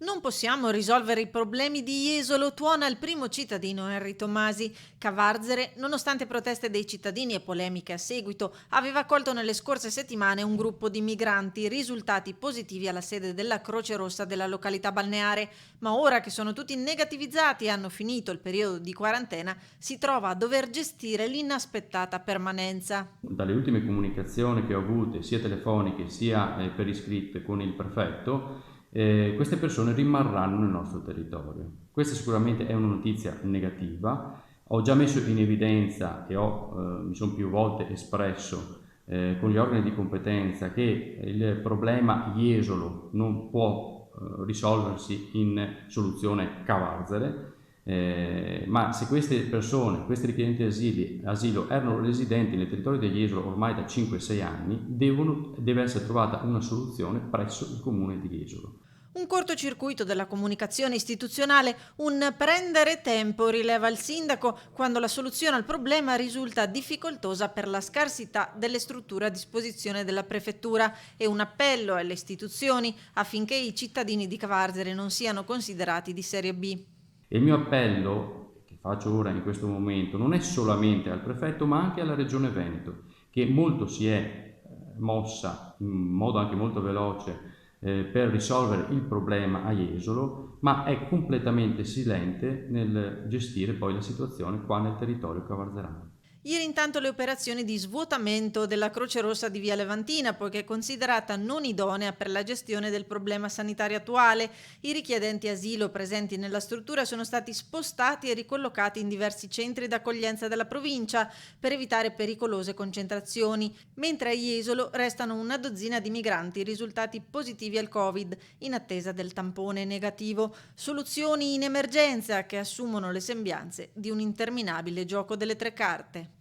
Non possiamo risolvere i problemi di Jesolo, tuona il primo cittadino Henry Tomasi. Cavarzere, nonostante proteste dei cittadini e polemiche a seguito, aveva accolto nelle scorse settimane un gruppo di migranti, risultati positivi alla sede della Croce Rossa della località balneare. Ma ora che sono tutti negativizzati e hanno finito il periodo di quarantena, si trova a dover gestire l'inaspettata permanenza. Dalle ultime comunicazioni che ho avute, sia telefoniche sia per iscritto con il prefetto, queste persone rimarranno nel nostro territorio. Questa sicuramente è una notizia negativa. Ho già messo in evidenza e mi sono più volte espresso con gli organi di competenza che il problema Jesolo non può risolversi in soluzione Cavarzere, ma se queste persone, questi richiedenti asilo erano residenti nel territorio di Jesolo ormai da 5-6 anni, deve essere trovata una soluzione presso il comune di Jesolo. Un cortocircuito della comunicazione istituzionale, un prendere tempo, rileva il sindaco, quando la soluzione al problema risulta difficoltosa per la scarsità delle strutture a disposizione della prefettura, e un appello alle istituzioni affinché i cittadini di Cavarzere non siano considerati di serie B. E il mio appello, che faccio ora in questo momento, non è solamente al prefetto ma anche alla Regione Veneto, che molto si è mossa in modo anche molto veloce per risolvere il problema a Jesolo, ma è completamente silente nel gestire poi la situazione qua nel territorio cavarzerano. Ieri intanto le operazioni di svuotamento della Croce Rossa di Via Levantina, poiché considerata non idonea per la gestione del problema sanitario attuale. I richiedenti asilo presenti nella struttura sono stati spostati e ricollocati in diversi centri d'accoglienza della provincia per evitare pericolose concentrazioni, mentre a Jesolo restano una dozzina di migranti risultati positivi al Covid in attesa del tampone negativo. Soluzioni in emergenza che assumono le sembianze di un interminabile gioco delle tre carte.